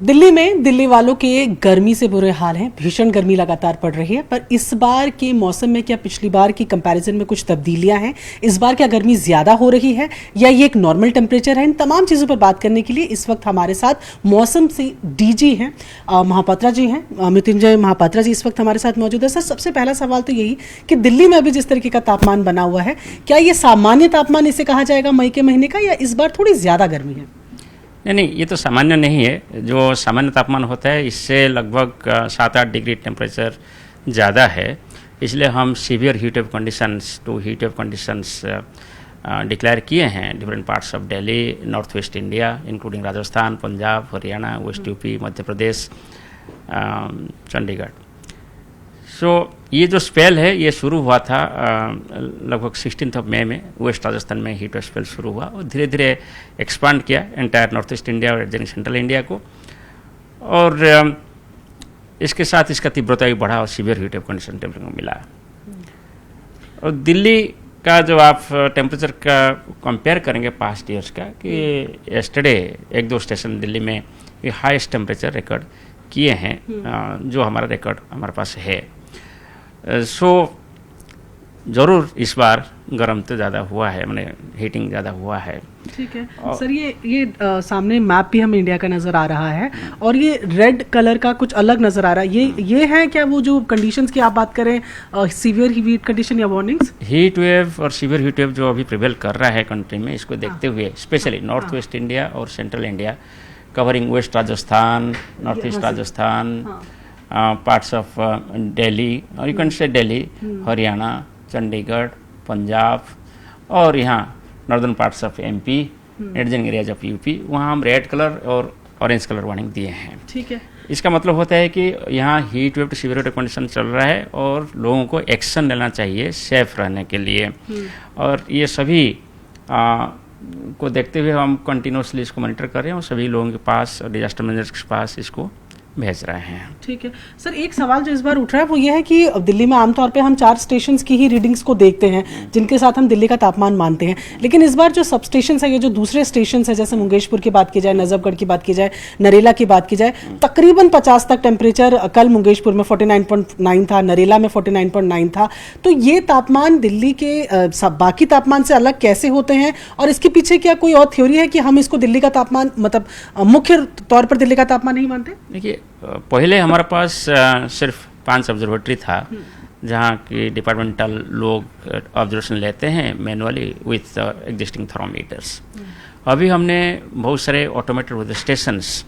दिल्ली में दिल्ली वालों के गर्मी से बुरे हाल हैं। भीषण गर्मी लगातार पड़ रही है, पर इस बार के मौसम में क्या पिछली बार की कंपैरिजन में कुछ तब्दीलियां हैं? इस बार क्या गर्मी ज्यादा हो रही है या ये एक नॉर्मल टेम्परेचर है? इन तमाम चीजों पर बात करने के लिए इस वक्त हमारे साथ मौसम से डीजी हैं, महापात्रा जी हैं, मृत्युंजय महापात्रा जी इस वक्त हमारे साथ मौजूद है। सर, सबसे पहला सवाल तो यही कि दिल्ली में अभी जिस तरीके का तापमान बना हुआ है, क्या ये सामान्य तापमान इसे कहा जाएगा मई के महीने का, या इस बार थोड़ी ज्यादा गर्मी है? नहीं, ये तो सामान्य नहीं है। जो सामान्य तापमान होता है इससे लगभग 7-8 डिग्री टेम्परेचर ज़्यादा है। इसलिए हम severe heat wave conditions to heat wave conditions declare किए हैं different parts of Delhi, north west India including Rajasthan, Punjab, Haryana, west UP, Madhya Pradesh, Chandigarh. So ये जो स्पेल है ये शुरू हुआ था लगभग 16 मई में। वेस्ट राजस्थान में हीट वेव स्पेल शुरू हुआ और धीरे धीरे एक्सपांड किया एंटायर नॉर्थ ईस्ट इंडिया और एडजॉइनिंग सेंट्रल इंडिया को, और इसके साथ इसका तीव्रता भी बढ़ा और severe heat wave condition temperature को मिला। और दिल्ली का जो आप टेम्परेचर का कंपेयर करेंगे पास्ट ईयर्स का, कि यस्टरडे 1-2 स्टेशन दिल्ली में ये हाईएस्ट टेम्परेचर रिकॉर्ड किए हैं, जो हमारा रिकॉर्ड हमारे पास है। सो ज़रूर इस बार गर्म तो ज़्यादा हुआ है, मैंने हीटिंग ज़्यादा हुआ है। ठीक है सर, ये सामने मैप भी हमें इंडिया का नज़र आ रहा है और ये रेड कलर का कुछ अलग नज़र आ रहा है। ये है क्या वो जो कंडीशंस की आप बात करें, सीवियर हीट कंडीशन या वार्निंग्स? हीट वेव और सीवियर हीट वेव जो अभी प्रिवेल कर रहा है कंट्री में, इसको देखते हुए स्पेशली नॉर्थ वेस्ट इंडिया और central India covering west Rajasthan, north east Rajasthan, parts of Delhi, और you can say Delhi, Haryana, Chandigarh, Punjab और यहाँ northern parts of MP, adjoining areas of UP, वहाँ हम रेड कलर और ऑरेंज कलर वार्निंग दिए हैं। ठीक है, इसका मतलब होता है कि यहाँ heat wave to severe heat condition चल रहा है और लोगों को एक्शन लेना चाहिए सेफ रहने के लिए। और ये सभी को देखते हुए हम कंटिन्यूसली इसको मॉनिटर कर रहे हैं और सभी लोगों के पास, डिजास्टर मैनेजर्स के पास इसको भेज रहे हैं। ठीक है सर, एक सवाल जो इस बार उठ रहा है वो ये है कि दिल्ली में आमतौर पे हम 4 स्टेशंस की ही रीडिंग्स को देखते हैं जिनके साथ हम दिल्ली का तापमान मानते हैं, लेकिन इस बार जो सब स्टेशंस है, ये जो दूसरे स्टेशंस है, जैसे मुंगेशपुर की बात की जाए, नजफगढ़ की बात की जाए, नरेला की बात की जाए, तकरीबन 50 तक टेम्परेचर कल मुंगेशपुर में 49.9 था, नरेला में 49.9 था। तो ये तापमान दिल्ली के बाकी तापमान से अलग कैसे होते हैं, और इसके पीछे क्या कोई और थ्योरी है कि हम इसको दिल्ली का तापमान, मतलब मुख्य तौर पर दिल्ली का तापमान नहीं मानते? देखिए, पहले हमारे पास सिर्फ 5 ऑब्जर्वेटरी था जहाँ की डिपार्टमेंटल लोग ऑब्जर्वेशन लेते हैं मैनुअली विथ एग्जिस्टिंग थर्मोमीटर्स। अभी हमने बहुत सारे ऑटोमेटेड वेदर स्टेशंस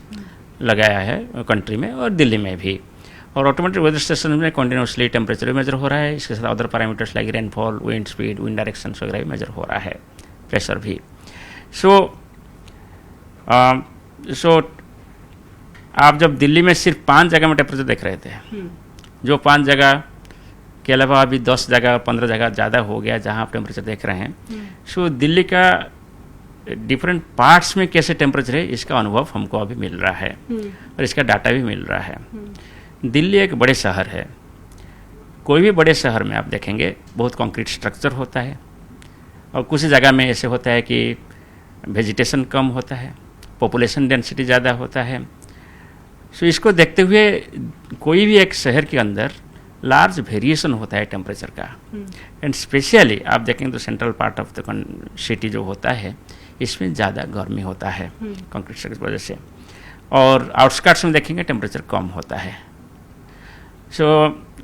लगाया है कंट्री में और दिल्ली में भी, और ऑटोमेटेड वेदर स्टेशन में कंटिन्यूसली टेम्परेचर भी मेजर हो रहा है, इसके साथ other parameters like rainfall, wind speed, wind direction वगैरह भी मेजर हो रहा है, प्रेशर भी। सो आप जब दिल्ली में सिर्फ 5 जगह में टेम्परेचर देख रहे थे, जो 5 जगह के अलावा अभी 10 जगह 15 जगह ज़्यादा हो गया जहाँ आप टेम्परेचर देख रहे हैं। सो दिल्ली का डिफरेंट पार्ट्स में कैसे टेम्परेचर है इसका अनुभव हमको अभी मिल रहा है और इसका डाटा भी मिल रहा है। दिल्ली एक बड़े शहर है, कोई भी बड़े शहर में आप देखेंगे बहुत कंक्रीट स्ट्रक्चर होता है और कुछ जगह में ऐसे होता है कि वेजिटेशन कम होता है, पॉपुलेशन डेंसिटी ज़्यादा होता है। सो इसको देखते हुए कोई भी एक शहर के अंदर लार्ज वेरिएशन होता है टेम्परेचर का, एंड स्पेशली आप देखेंगे तो central part of the city जो होता है इसमें ज़्यादा गर्मी होता है कंक्रीट स्ट्रक्चर की वजह से, और आउटस्कर्ट्स में देखेंगे टेम्परेचर कम होता है। सो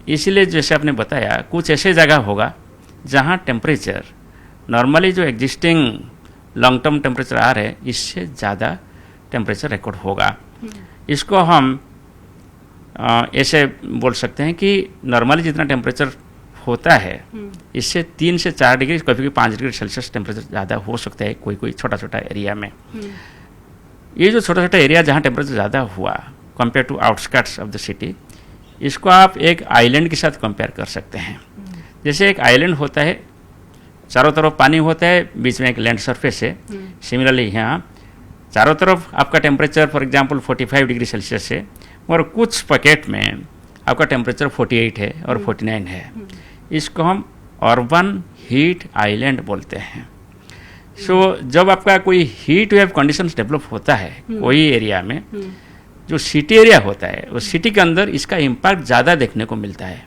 इसीलिए जैसे आपने बताया कुछ ऐसे जगह होगा जहाँ टेम्परेचर नॉर्मली जो एग्जिस्टिंग लॉन्ग टर्म टेम्परेचर आ रहे हैं इससे ज़्यादा टेम्परेचर रिकॉर्ड होगा। इसको हम ऐसे बोल सकते हैं कि नॉर्मली जितना टेम्परेचर होता है इससे 3 से 4 डिग्री, कभी कभी 5 डिग्री सेल्सियस टेम्परेचर ज़्यादा हो सकता है कोई कोई छोटा छोटा एरिया में। ये जो छोटा छोटा एरिया जहाँ टेम्परेचर ज़्यादा हुआ compare to outskirts of the city, इसको आप एक आइलैंड के साथ कंपेयर कर सकते हैं। जैसे एक आइलैंड होता है, चारों तरफ पानी होता है, बीच में एक लैंड सरफेस है। सिमिलरली यहाँ चारों तरफ आपका temperature for example 45 degree Celsius है और कुछ पॉकेट में आपका टेम्परेचर 48 है और 49 है। इसको हम अर्बन हीट आइलैंड बोलते हैं। सो जब आपका कोई हीट वेव कंडीशंस डेवलप होता है कोई एरिया में, जो सिटी एरिया होता है उस सिटी के अंदर इसका इम्पैक्ट ज़्यादा देखने को मिलता है,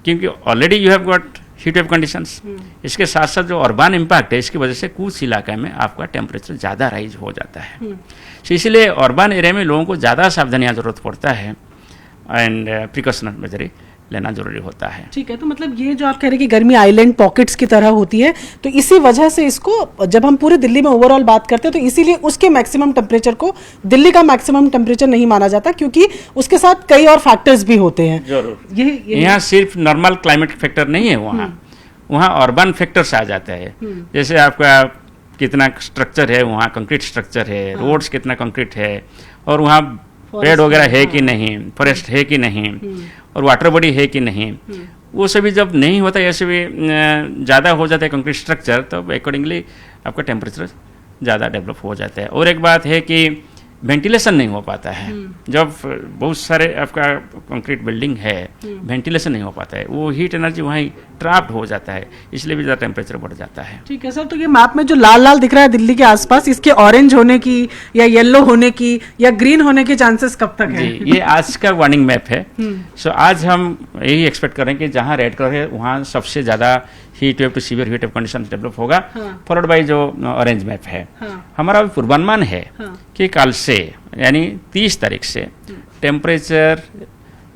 क्योंकि already you have got heat wave conditions. इसके साथ साथ जो अर्बन इम्पैक्ट है इसकी वजह से कुछ इलाके में आपका टेम्परेचर ज़्यादा राइज हो जाता है। तो इसलिए अर्बन एरिया में लोगों को ज़्यादा सावधानियाँ जरूरत पड़ता है एंड प्रिकॉशनरी मेजर लेना जरूरी होता है। ठीक है, तो मतलब ये जो आप कह रहे हैं कि गर्मी आइलैंड पॉकेट्स की तरह होती है, तो इसी वजह से इसको जब हम पूरे दिल्ली में ओवरऑल बात करते हैं तो इसीलिए उसके मैक्सिमम टेम्परेचर को दिल्ली का मैक्सिमम टेम्परेचर नहीं माना जाता, क्योंकि उसके साथ कई और फैक्टर्स भी होते हैं। जरूर, ये यहाँ सिर्फ नॉर्मल क्लाइमेट फैक्टर नहीं है, वहाँ अर्बन फैक्टर्स आ जाता है। जैसे आपका कितना स्ट्रक्चर है, वहाँ कंक्रीट स्ट्रक्चर है, रोड्स कितना कंक्रीट है, और वहाँ पेड़ वगैरह है कि नहीं, फॉरेस्ट है कि नहीं, और वाटर बॉडी है कि नहीं, वो सभी जब नहीं होता, ऐसे भी ज़्यादा हो जाता है कंक्रीट स्ट्रक्चर, तो अकॉर्डिंगली आपका टेम्परेचर ज़्यादा डेवलप हो जाता है। और एक बात है कि वेंटिलेशन नहीं हो पाता है, जब बहुत सारे आपका कंक्रीट बिल्डिंग है, वेंटिलेशन नहीं हो पाता है, वो हीट एनर्जी वहीं ट्रैप्ड हो जाता है, इसलिए भी ज़्यादा टेम्परेचर बढ़ जाता है। ठीक है सर, तो ये मैप में जो लाल लाल दिख रहा है दिल्ली के आसपास, इसके ऑरेंज होने की या येलो होने की या ग्रीन होने के चांसेस कब तक है? जी, ये आज का वार्निंग मैप है। सो आज हम यही एक्सपेक्ट कर रहे हैं कि जहाँ रेड कलर है वहाँ सबसे ज़्यादा heat wave to severe heat wave condition develop होगा, फॉलोड बाई जो ऑरेंज मैप है। हमारा पूर्वानुमान है कि कल से यानी 30 तारीख से टेम्परेचर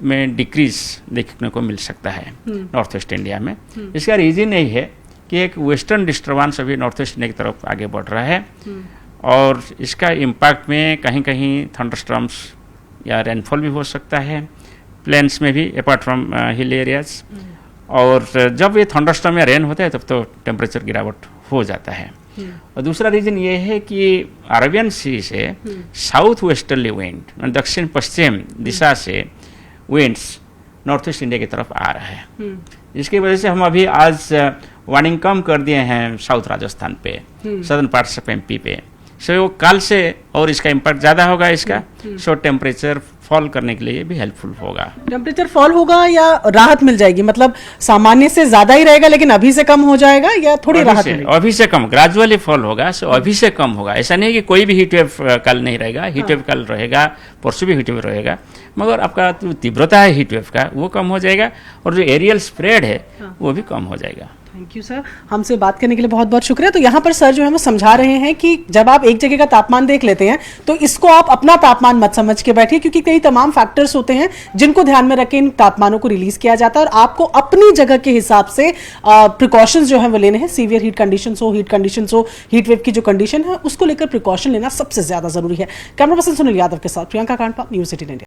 में डिक्रीज देखने को मिल सकता है नॉर्थ वेस्ट इंडिया में। इसका रीजन यही है कि एक वेस्टर्न डिस्टर्बेंस अभी नॉर्थ वेस्ट इंडिया की तरफ आगे बढ़ रहा है, और इसका इम्पैक्ट में कहीं कहीं थंडरस्टॉर्म्स या रेनफॉल भी हो सकता है, प्लेन्स में भी अपार्ट फ्रॉम हिल एरियाज। और जब ये थंडरस्टॉर्म या रेन होता है तब तो टेम्परेचर गिरावट हो जाता है। और दूसरा रीजन ये है कि अरेबियन सी से साउथ वेस्टर्ली विंड, दक्षिण पश्चिम दिशा से विंड्स नॉर्थ ईस्ट इंडिया की तरफ आ रहा है, जिसकी वजह से हम अभी आज वार्निंग कम कर दिए हैं साउथ राजस्थान पे, सदर्न पार्ट्स ऑफ एमपी पे। सो कल से और इसका इम्पैक्ट ज़्यादा होगा इसका, सो टेम्परेचर फॉल करने के लिए भी हेल्पफुल होगा। टेम्परेचर फॉल होगा या राहत मिल जाएगी, मतलब सामान्य से ज्यादा ही रहेगा लेकिन अभी से कम हो जाएगा, या थोड़ी राहत मिलेगी? अभी से कम, ग्रेजुअली फॉल होगा, सो अभी से कम होगा। ऐसा नहीं है कि कोई भी हीट वेव कल नहीं रहेगा, हीट वेव कल रहेगा, परसों भी हीट वेव रहेगा, मगर आपका जो तीव्रता है हीट वेव का वो कम हो जाएगा, और जो एरियल स्प्रेड है वो भी कम हो जाएगा। थैंक यू सर, हमसे बात करने के लिए बहुत बहुत शुक्रिया। तो यहाँ पर सर जो है वो समझा रहे हैं कि जब आप एक जगह का तापमान देख लेते हैं तो इसको आप अपना तापमान मत समझ के बैठिए, क्योंकि कई तमाम फैक्टर्स होते हैं जिनको ध्यान में रख के इन तापमानों को रिलीज किया जाता है, और आपको अपनी जगह के हिसाब से प्रिकॉशंस जो है वो लेने हैं। सीवियर हीट कंडीशंस हो, हीट वेव की जो कंडीशन है उसको लेकर प्रिकॉशन लेना सबसे ज्यादा जरूरी है। कैमरा पर्सन सुनील यादव के साथ प्रियंका कांडपा, न्यूज़ 18 इंडिया।